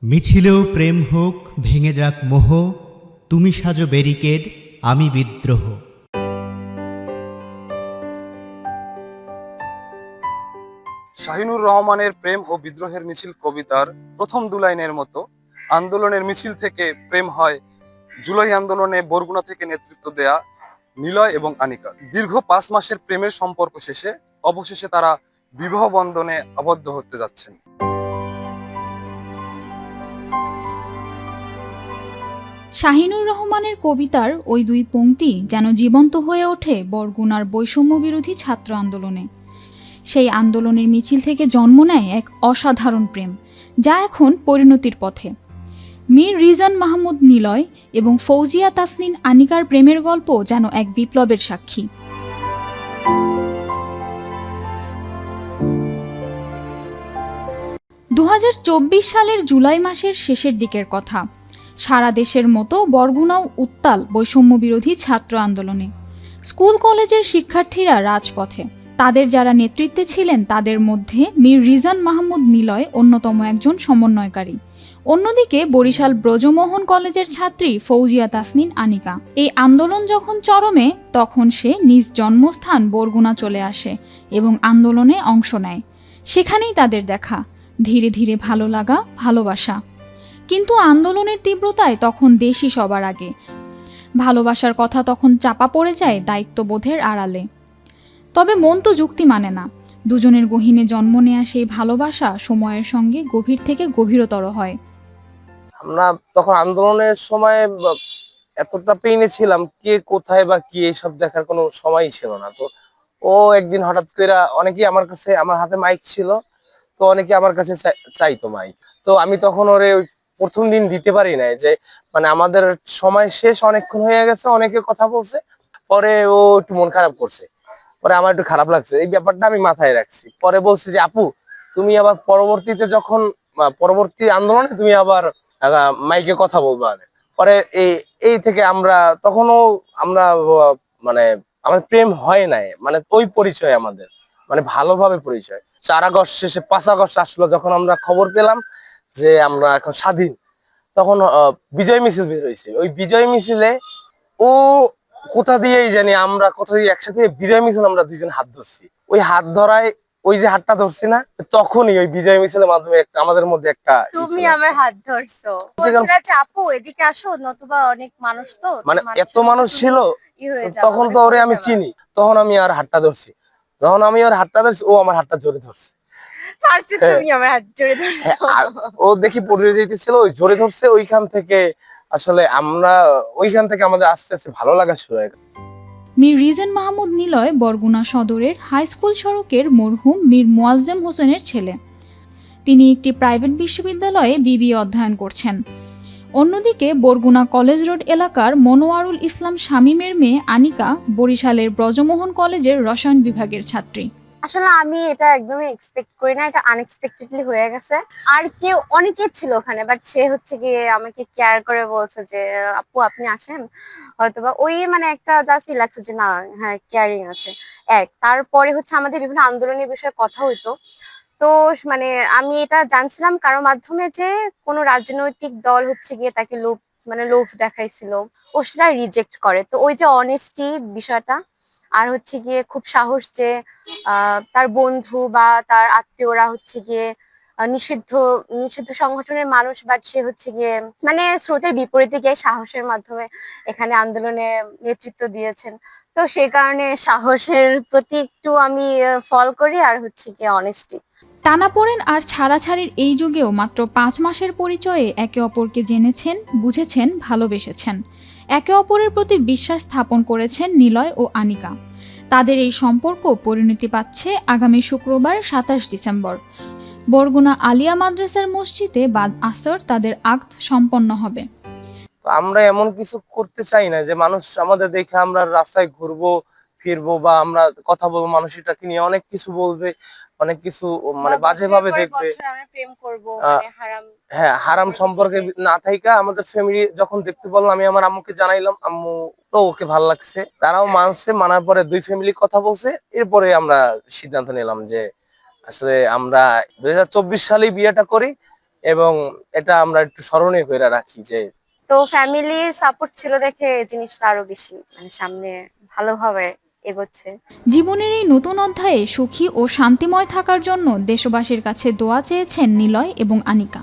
মিছিলেও প্রেম হোক, ভেঙে যাক মোহ, তুমি সাজো ব্যারিকেড, আমি বিদ্রোহ। শাহিনুর রহমানের প্রেম ও বিদ্রোহের মিছিল কবিতার প্রথম দু লাইনের মতো আন্দোলনের মিছিল থেকে প্রেম হয় জুলাই আন্দোলনে বরগুনা থেকে নেতৃত্ব দেয়া নিলয় এবং আনিকা। দীর্ঘ 5 মাসের প্রেমের সম্পর্ক শেষে অবশেষে তারা বিবাহ বন্ধনে আবদ্ধ হতে যাচ্ছেন। শাহিনুর রহমানের কবিতার ওই দুই পংক্তি যেন জীবন্ত হয়ে ওঠে বরগুনার বৈষম্য বিরোধী ছাত্র আন্দোলনে। সেই আন্দোলনের মিছিল থেকে জন্ম নেয় এক অসাধারণ প্রেম, যা এখন পরিণতির পথে। মীর রিজন মাহমুদ নিলয় এবং ফৌজিয়া তাসনিন আনিকার প্রেমের গল্প যেন এক বিপ্লবের সাক্ষী। 2024 সালের জুলাই মাসের শেষের দিকের কথা। সারা দেশের মতো বরগুনাও উত্তাল বৈষম্য বিরোধী ছাত্র আন্দোলনে। স্কুল কলেজের শিক্ষার্থীরা রাজপথে। তাদের যারা নেতৃত্বে ছিলেন তাদের মধ্যে মীর রিজান মাহমুদ নিলয় অন্যতম একজন সমন্বয়কারী। অন্যদিকে বরিশাল ব্রজমোহন কলেজের ছাত্রী ফৌজিয়া তাসনিন আনিকা। এই আন্দোলন যখন চরমে, তখন সে নিজ জন্মস্থান বরগুনা চলে আসে এবং আন্দোলনে অংশ নেয়। সেখানেই তাদের দেখা, ধীরে ধীরে ভালো লাগা, ভালোবাসা। কিন্তু আন্দোলনের তীব্রতায় তখন দেশই সবার আগে। ভালোবাসার কথা তখন চাপা পড়ে যায় দায়িত্ববোধের আড়ালে। তবে মন তো যুক্তি মানে না। দুজনের গহীনে জন্ম নেয়া সেই ভালোবাসা সময়ের সঙ্গে গভীর থেকে গভীরতর হয়। আমরা তখন আন্দোলনের সময় এতটা পেইনে ছিলাম, কে কোথায় বা কি এইসব দেখার কোনো সময়ই ছিল না। তো ও একদিন হঠাৎ করে অনেকেই আমার কাছে, আমার হাতে মাইক ছিল, তো অনেকে আমার কাছে চাইতো মাইক। তো আমি তখন ওরে ওই প্রথম দিন দিতে পারি নাই, যে মানে আমাদের সময় শেষ, অনেকক্ষণ হয়ে গেছে, অনেকে কথা বলছে। পরে ও একটু মন খারাপ করছে, পরে আমার একটু খারাপ লাগছে, এই ব্যাপারটা আমি মাথায় রাখছি। পরে বলছি যে আপু, তুমি আবার পরবর্তীতে যখন পরবর্তী আন্দোলনে তুমি আবার মাইকে কথা বলবা। পরে এই এই থেকে আমরা তখনও আমরা মানে আমাদের প্রেম হয় নাই, মানে ওই পরিচয় আমাদের, মানে ভালোভাবে পরিচয়। 4 আগস্ট শেষে 5 আগস্ট আসলো, যখন আমরা খবর পেলাম যে আমরা এখন স্বাধীন, তখন বিজয় মিছিল বের হয়েছে। ওই বিজয় মিছিলে ও কোথা দিয়েই জানি, আমরা কোথা দিয়ে একসাথে বিজয় মিছিল আমরা দুইজন হাত ধরছি। ওই হাত ধরায়, ওই যে হাতটা ধরছি না, তখনই ওই বিজয় মিছিলের মাধ্যমে আমাদের মধ্যে একটা তুমি আমার হাত ধরছো, বলছিলা যে আপু এদিকে আসো, নতুবা অনেক মানুষ, তো মানে এত মানুষ ছিল তখন, তো ওরে আমি চিনি। তখন আমি আর হাতটা ধরছি, যখন আমি ওর হাতটা ধরছি, ও আমার হাতটা জোরে ধরছে। তুমি আমার হাত জোরে ধরছো। ও দেখি পড়ে যাইতেছিল, ওই জোরে ধরছে। ওইখান থেকে আসলে আমাদের আস্তে আস্তে ভালো লাগা শুরু হয়। মীর রিজন মাহমুদ নিলয় বরগুনা সদরের হাই স্কুল সড়কের মরহুম মীর মোয়াজ্জেম হোসেনের ছেলে। তিনি একটি প্রাইভেট বিশ্ববিদ্যালয়ে বিবিএ অধ্যয়ন করছেন। অন্যদিকে বরগুনা কলেজ রোড এলাকার মনোয়ারুল ইসলাম শামীমের মেয়ে আনিকা বরিশালের ব্রজমোহন কলেজের রসায়ন বিভাগের ছাত্রী। আসলে আমি এটা একদমই এক্সপেক্ট করি না, এটা আনএক্সপেক্টেডলি হয়ে গেছে। আর কেউ অনেকে ছিল ওখানে, বাট সে হচ্ছে গিয়ে আমাকে কেয়ার করে বলছে যে আপু আপনি আসেন, হয়তোবা ওই মানে একটা জাস্ট লাগছে যে না, হ্যাঁ কেয়ারিং আছে। তারপরে হচ্ছে আমাদের বিভিন্ন আন্দোলনের বিষয়ে কথা হইতো। তো মানে আমি এটা জানছিলাম কারোর মাধ্যমে যে কোনো রাজনৈতিক দল হচ্ছে গিয়ে তাকে লোভ দেখাইছিল, ও সেটা রিজেক্ট করে। তো ওই যে অনেস্টি বিষয়টা, আর হচ্ছে গিয়ে খুব সাহস, যে তার বন্ধু বা তার আত্মীয়রা হচ্ছে গিয়ে নিষিদ্ধ নিষিদ্ধ সংগঠনের মানুষ, বাট সে হচ্ছে গিয়ে মানে স্রোতের বিপরীতে গিয়ে সাহসের মাধ্যমে এখানে আন্দোলনে নেতৃত্ব দিয়েছেন। তো সেই কারণে সাহসের প্রতি একটু আমি ফল করি, আর হচ্ছে গিয়ে অনেস্টি। টানাপোড়েন আর ছাড়াছাড়ির এই যুগেও মাত্র 5 মাসের পরিচয়ে একে অপরকে জেনেছেন, বুঝেছেন, ভালোবেসেছেন। একে অপরের প্রতি বিশ্বাস স্থাপন করেছেন নিলয় ও আনিকা। তাদের এই সম্পর্ক পরিণতি পাচ্ছে আগামী শুক্রবার 27 ডিসেম্বর। বরগুনা আলিয়া মাদ্রাসার মসজিদে বাদ আসর তাদের আকদ সম্পন্ন হবে। আমরা এমন কিছু করতে চাই না যে মানুষ আমাদের দেখে আমরা রাস্তায় ঘুরবো ফিরবো, বা আমরা কথা বলবো, মানুষ এটাকে নিয়ে অনেক কিছু বলবে, অনেক কিছু মানে বাজে ভাবে দেখবে। হ্যাঁ, হারাম সম্পর্কে না থাইকা আমাদের ফ্যামিলি যখন দেখতে বললাম, আমি আমার আম্মুকে জানাইলাম, আম্মু তো ওকে ভালো লাগছে, তারাও মানছে। মানার পরে দুই ফ্যামিলি কথা বলছে, এরপরে আমরা সিদ্ধান্ত নিলাম যে আসলে আমরা 2024 সালে বিয়েটা করি, এবং এটা আমরা একটু স্মরণীয় করে রাখি যে তো ফ্যামিলির সাপোর্ট ছিল দেখে এই জিনিসটা আরো বেশি মানে সামনে ভালোভাবে এগোচ্ছে। জীবনের এই নতুন অধ্যায়ে সুখী ও শান্তিময় থাকার জন্য দেশবাসীর কাছে দোয়া চেয়েছেন নিলয় এবং আনিকা।